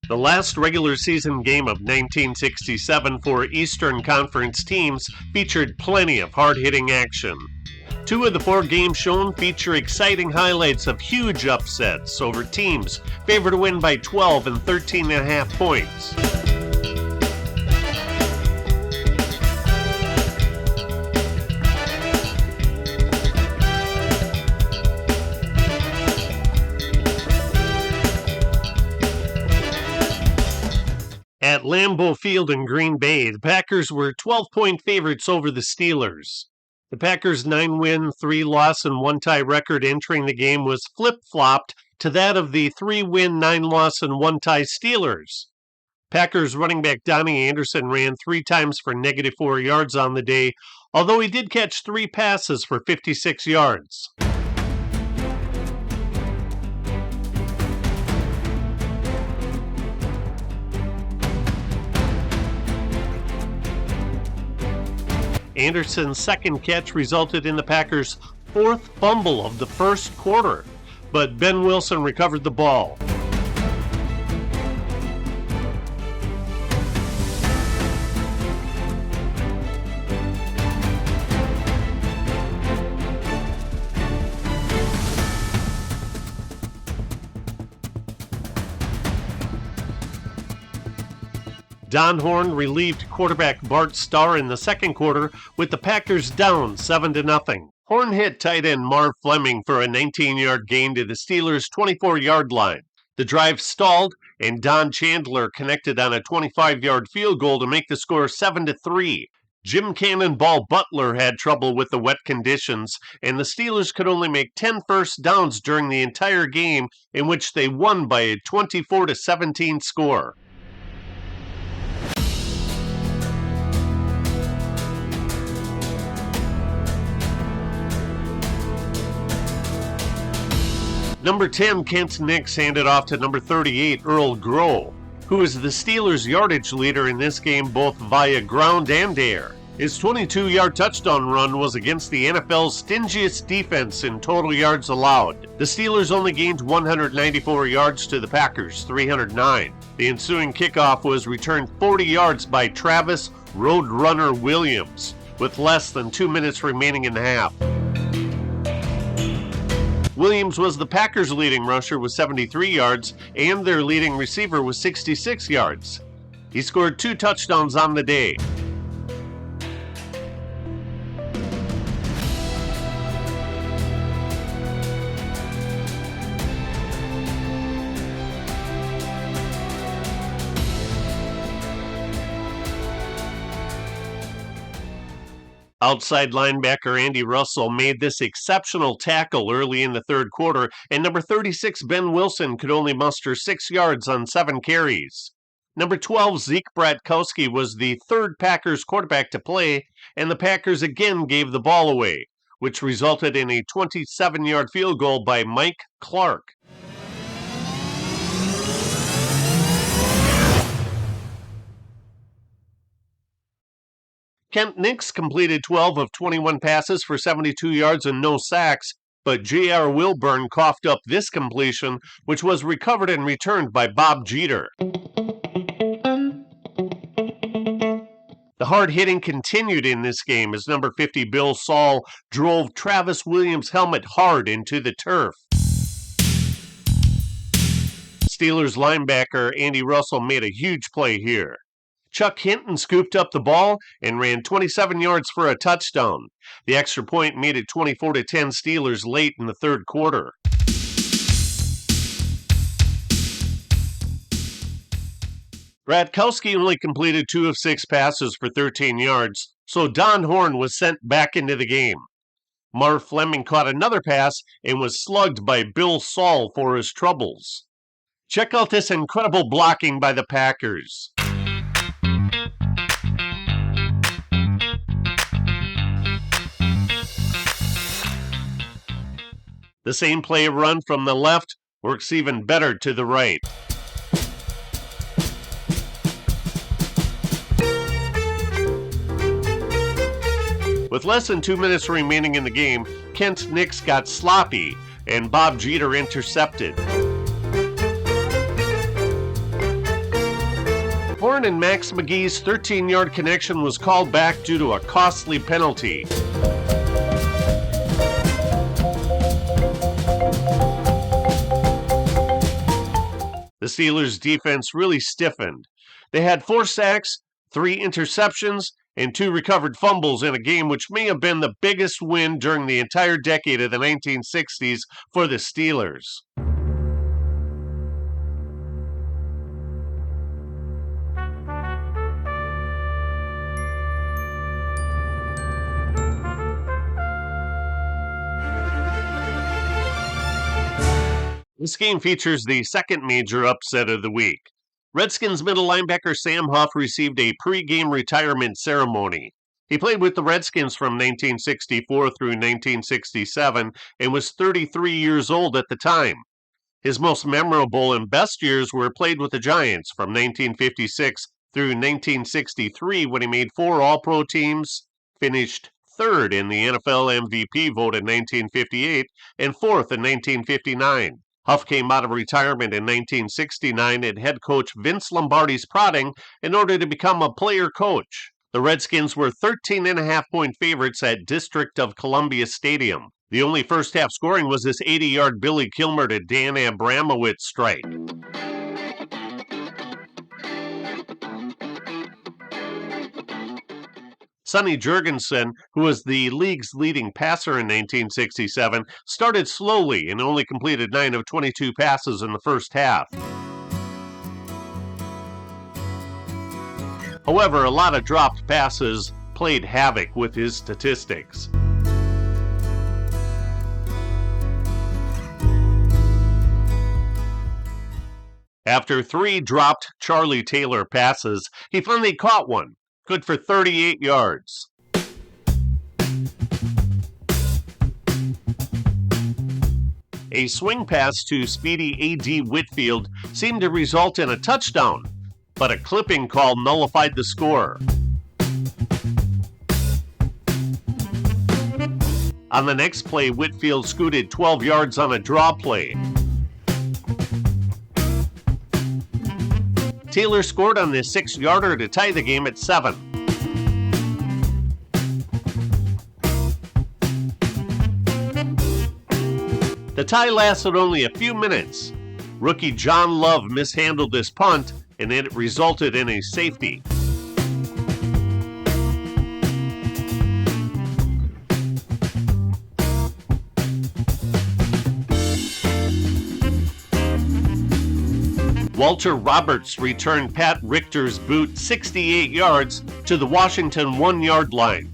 The last regular season game of 1967 for Eastern Conference teams featured plenty of hard-hitting action. 2 of the 4 games shown feature exciting highlights of huge upsets over teams favored to win by 12 and 13.5 points. At Lambeau Field in Green Bay, the Packers were 12-point favorites over the Steelers. The Packers' 9-win, 3-loss, and 1-tie record entering the game was flip-flopped to that of the 3-win, 9-loss, and 1-tie Steelers. Packers running back Donnie Anderson ran 3 times for -4 yards on the day, although he did catch 3 passes for 56 yards. Anderson's second catch resulted in the Packers' 4th fumble of the first quarter, but Ben Wilson recovered the ball. Don Horn relieved quarterback Bart Starr in the second quarter with the Packers down 7-0. Horn hit tight end Marv Fleming for a 19-yard gain to the Steelers' 24-yard line. The drive stalled, and Don Chandler connected on a 25-yard field goal to make the score 7-3. Jim Cannonball Butler had trouble with the wet conditions, and the Steelers could only make 10 first downs during the entire game, in which they won by a 24-17 score. Number 10, Kent Nix, handed off to number 38, Earl Groh, who is the Steelers' yardage leader in this game both via ground and air. His 22-yard touchdown run was against the NFL's stingiest defense in total yards allowed. The Steelers only gained 194 yards to the Packers' 309. The ensuing kickoff was returned 40 yards by Travis Roadrunner Williams, with less than 2 minutes remaining in the half. Williams was the Packers' leading rusher with 73 yards, and their leading receiver with 66 yards. He scored 2 touchdowns on the day. Outside linebacker Andy Russell made this exceptional tackle early in the third quarter, and number 36 Ben Wilson could only muster 6 yards on 7 carries. Number 12 Zeke Bratkowski was the third Packers quarterback to play, and the Packers again gave the ball away, which resulted in a 27-yard field goal by Mike Clark. Kent Nix completed 12 of 21 passes for 72 yards and no sacks, but J.R. Wilburn coughed up this completion, which was recovered and returned by Bob Jeter. The hard hitting continued in this game as number 50 Bill Saul drove Travis Williams' helmet hard into the turf. Steelers linebacker Andy Russell made a huge play here. Chuck Hinton scooped up the ball and ran 27 yards for a touchdown. The extra point made it 24-10 Steelers late in the third quarter. Bratkowski only completed 2 of 6 passes for 13 yards, so Don Horn was sent back into the game. Marv Fleming caught another pass and was slugged by Bill Saul for his troubles. Check out this incredible blocking by the Packers. The same play run from the left works even better to the right. With less than 2 minutes remaining in the game, Kent Nix got sloppy and Bob Jeter intercepted. Horn and Max McGee's 13-yard connection was called back due to a costly penalty. The Steelers' defense really stiffened. They had 4 sacks, 3 interceptions, and 2 recovered fumbles in a game which may have been the biggest win during the entire decade of the 1960s for the Steelers. This game features the second major upset of the week. Redskins middle linebacker Sam Huff received a pre-game retirement ceremony. He played with the Redskins from 1964 through 1967 and was 33 years old at the time. His most memorable and best years were played with the Giants from 1956 through 1963 when he made 4 All-Pro teams, finished 3rd in the NFL MVP vote in 1958, and 4th in 1959. Huff came out of retirement in 1969 at head coach Vince Lombardi's prodding in order to become a player coach. The Redskins were 13.5-point favorites at District of Columbia Stadium. The only first-half scoring was this 80-yard Billy Kilmer to Dan Abramowitz strike. Sonny Jurgensen, who was the league's leading passer in 1967, started slowly and only completed 9 of 22 passes in the first half. However, a lot of dropped passes played havoc with his statistics. After 3 dropped Charlie Taylor passes, he finally caught one. Good for 38 yards. A swing pass to speedy A.D. Whitfield seemed to result in a touchdown, but a clipping call nullified the score. On the next play, Whitfield scooted 12 yards on a draw play. Taylor scored on this 6-yarder to tie the game at 7. The tie lasted only a few minutes. Rookie John Love mishandled this punt, and it resulted in a safety. Walter Roberts returned Pat Richter's boot 68 yards to the Washington 1-yard line.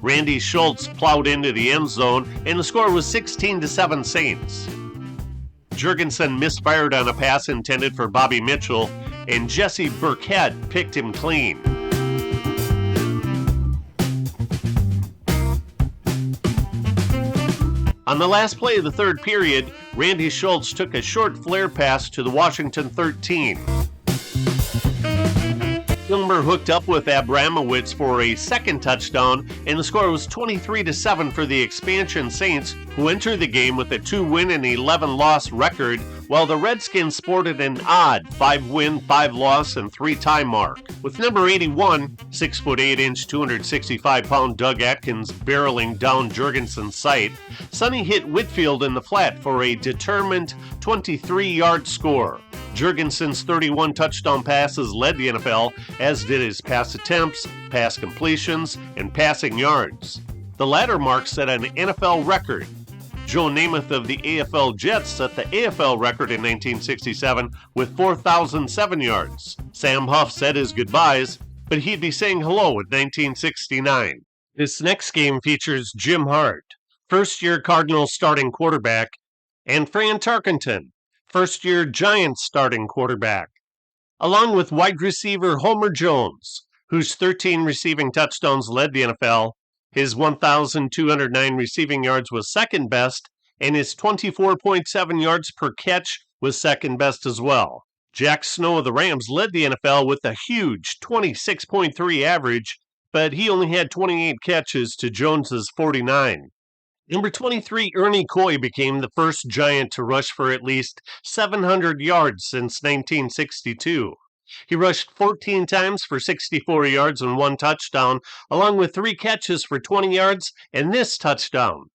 Randy Schultz plowed into the end zone, and the score was 16-7 Saints. Jurgensen misfired on a pass intended for Bobby Mitchell, and Jesse Burkett picked him clean. On the last play of the third period, Randy Schultz took a short flare pass to the Washington 13. Kilmer hooked up with Abramowitz for a second touchdown, and the score was 23-7 for the expansion Saints, who entered the game with a 2-win and 11-loss record, while the Redskins sported an odd 5-win, 5-loss, and 3-tie mark. With number 81, 6'8", 265-pound Doug Atkins barreling down Jurgensen's sight, Sonny hit Whitfield in the flat for a determined 23-yard score. Jurgensen's 31 touchdown passes led the NFL, as did his pass attempts, pass completions, and passing yards. The latter mark set an NFL record. Joe Namath of the AFL Jets set the AFL record in 1967 with 4,007 yards. Sam Huff said his goodbyes, but he'd be saying hello in 1969. This next game features Jim Hart, first-year Cardinals starting quarterback, and Fran Tarkenton, first-year Giants starting quarterback, along with wide receiver Homer Jones, whose 13 receiving touchdowns led the NFL. His 1,209 receiving yards was second best, and his 24.7 yards per catch was second best as well. Jack Snow of the Rams led the NFL with a huge 26.3 average, but he only had 28 catches to Jones's 49. Number 23, Ernie Coy became the first Giant to rush for at least 700 yards since 1962. He rushed 14 times for 64 yards and 1 touchdown, along with 3 catches for 20 yards and this touchdown.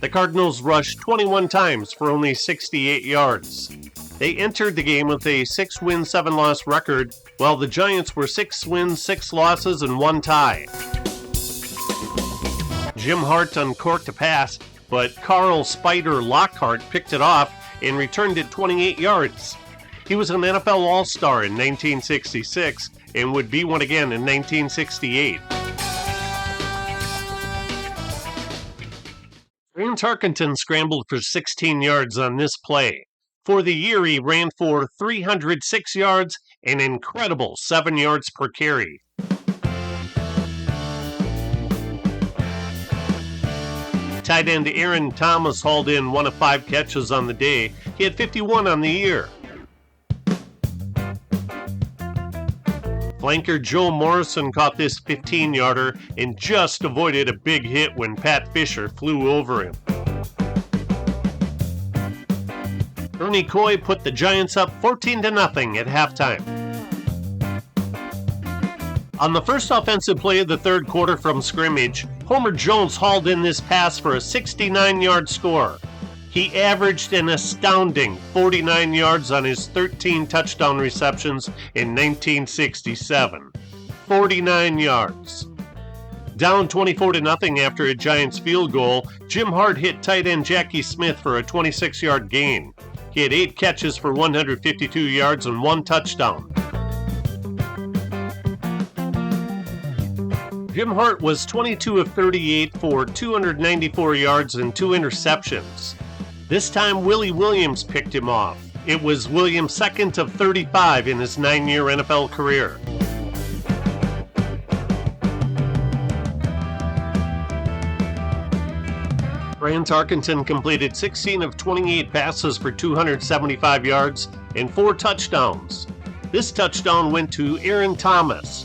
The Cardinals rushed 21 times for only 68 yards. They entered the game with a 6-win, 7-loss record, while the Giants were 6 wins, 6 losses, and 1 tie. Jim Hart uncorked a pass, but Carl Spider Lockhart picked it off and returned it 28 yards. He was an NFL All-Star in 1966 and would be one again in 1968. Fran Tarkenton scrambled for 16 yards on this play. For the year, he ran for 306 yards, an incredible 7 yards per carry. Tight end Aaron Thomas hauled in 1 of 5 catches on the day. He had 51 on the year. Flanker Joe Morrison caught this 15-yarder and just avoided a big hit when Pat Fisher flew over him. Ernie Coy put the Giants up 14-0 at halftime. On the first offensive play of the third quarter from scrimmage, Homer Jones hauled in this pass for a 69-yard score. He averaged an astounding 49 yards on his 13 touchdown receptions in 1967. 49 yards. Down 24-0 after a Giants field goal, Jim Hart hit tight end Jackie Smith for a 26-yard gain. He had 8 catches for 152 yards and 1 touchdown. Jim Hart was 22 of 38 for 294 yards and 2 interceptions. This time Willie Williams picked him off. It was Williams' second of 35 in his 9-year NFL career. Fran Tarkenton completed 16 of 28 passes for 275 yards and 4 touchdowns. This touchdown went to Aaron Thomas.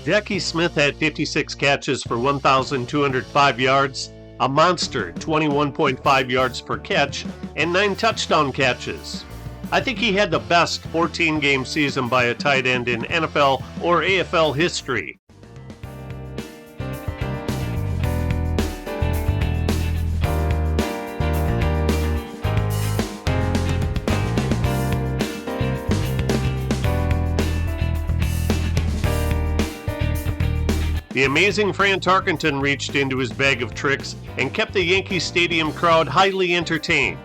Jackie Smith had 56 catches for 1,205 yards, a monster 21.5 yards per catch, and 9 touchdown catches. I think he had the best 14-game season by a tight end in NFL or AFL history. The amazing Fran Tarkenton reached into his bag of tricks and kept the Yankee Stadium crowd highly entertained.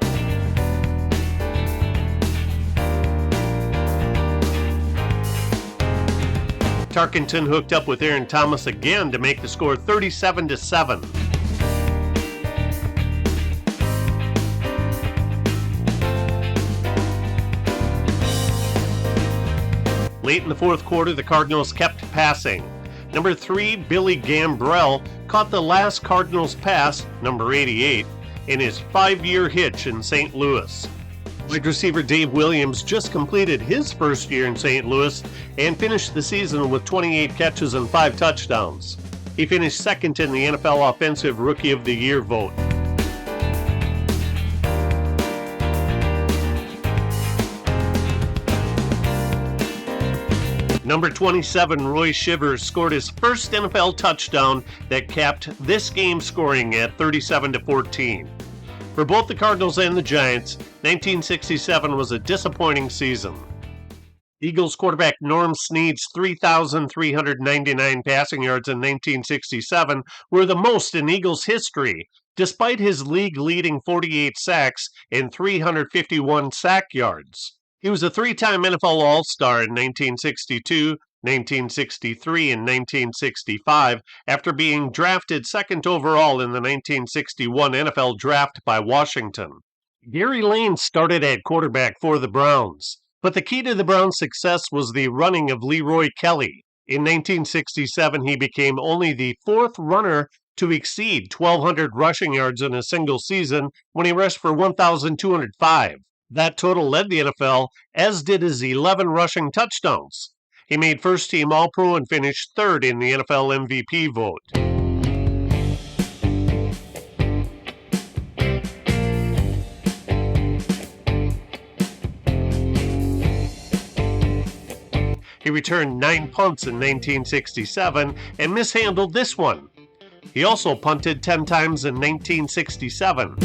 Tarkenton hooked up with Aaron Thomas again to make the score 37-7. Late in the fourth quarter, the Cardinals kept passing. Number 3, Billy Gambrell, caught the last Cardinals pass, number 88, in his 5-year hitch in St. Louis. Wide receiver Dave Williams just completed his first year in St. Louis and finished the season with 28 catches and 5 touchdowns. He finished second in the NFL Offensive Rookie of the Year vote. Number 27, Roy Shivers, scored his first NFL touchdown that capped this game scoring at 37-14. For both the Cardinals and the Giants, 1967 was a disappointing season. Eagles quarterback Norm Snead's 3,399 passing yards in 1967 were the most in Eagles history, despite his league-leading 48 sacks and 351 sack yards. He was a 3-time NFL All-Star in 1962, 1963, and 1965 after being drafted second overall in the 1961 NFL Draft by Washington. Gary Lane started at quarterback for the Browns, but the key to the Browns' success was the running of Leroy Kelly. In 1967, he became only the 4th runner to exceed 1,200 rushing yards in a single season when he rushed for 1,205. That total led the NFL, as did his 11 rushing touchdowns. He made first-team All-Pro and finished third in the NFL MVP vote. He returned 9 punts in 1967 and mishandled this one. He also punted 10 times in 1967.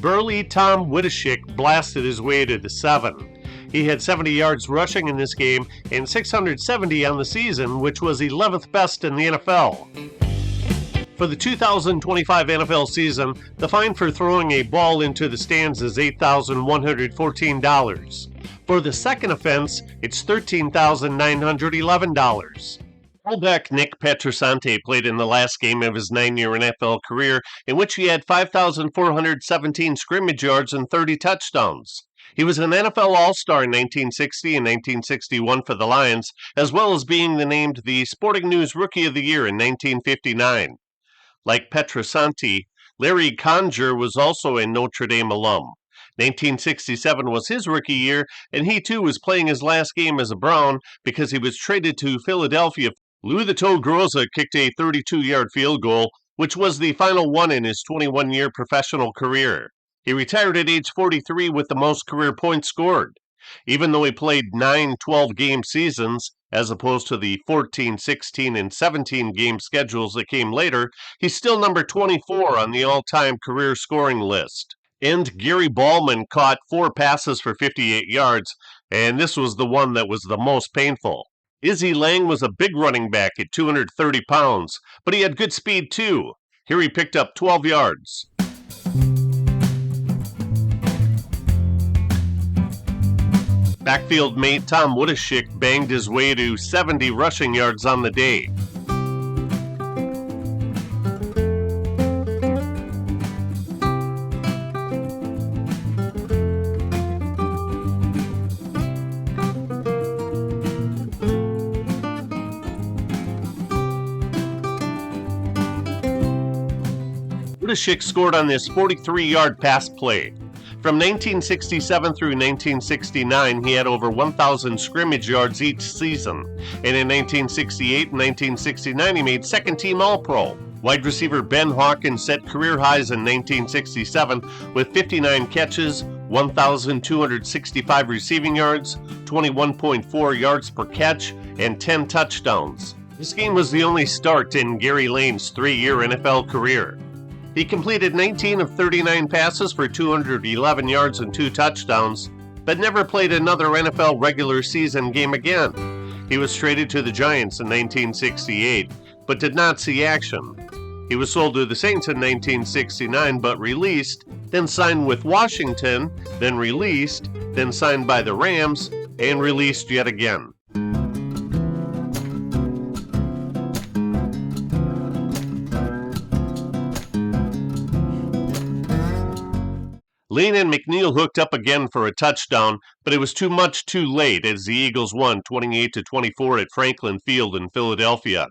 Burly Tom Witteschick blasted his way to the 7. He had 70 yards rushing in this game and 670 on the season, which was 11th best in the NFL. For the 2025 NFL season, the fine for throwing a ball into the stands is $8,114. For the second offense, it's $13,911. Fullback Nick Petrosante played in the last game of his 9-year NFL career, in which he had 5,417 scrimmage yards and 30 touchdowns. He was an NFL All-Star in 1960 and 1961 for the Lions, as well as being named the Sporting News Rookie of the Year in 1959. Like Petrosante, Larry Conger was also a Notre Dame alum. 1967 was his rookie year, and he too was playing his last game as a Brown because he was traded to Philadelphia. Lou the Toe Groza kicked a 32-yard field goal, which was the final one in his 21-year professional career. He retired at age 43 with the most career points scored. Even though he played 9 12-game seasons, as opposed to the 14, 16, and 17-game schedules that came later, he's still number 24 on the all-time career scoring list. And Gary Ballman caught 4 passes for 58 yards, and this was the one that was the most painful. Izzy Lang was a big running back at 230 pounds, but he had good speed too. Here he picked up 12 yards. Backfield mate Tom Witteschick banged his way to 70 rushing yards on the day. Witteschick scored on this 43-yard pass play. From 1967 through 1969, he had over 1,000 scrimmage yards each season, and in 1968 and 1969 he made second-team All-Pro. Wide receiver Ben Hawkins set career highs in 1967 with 59 catches, 1,265 receiving yards, 21.4 yards per catch, and 10 touchdowns. This game was the only start in Gary Lane's 3-year NFL career. He completed 19 of 39 passes for 211 yards and 2 touchdowns, but never played another NFL regular season game again. He was traded to the Giants in 1968, but did not see action. He was sold to the Saints in 1969, but released, then signed with Washington, then released, then signed by the Rams, and released yet again. Lane and McNeil hooked up again for a touchdown, but it was too much too late as the Eagles won 28-24 at Franklin Field in Philadelphia.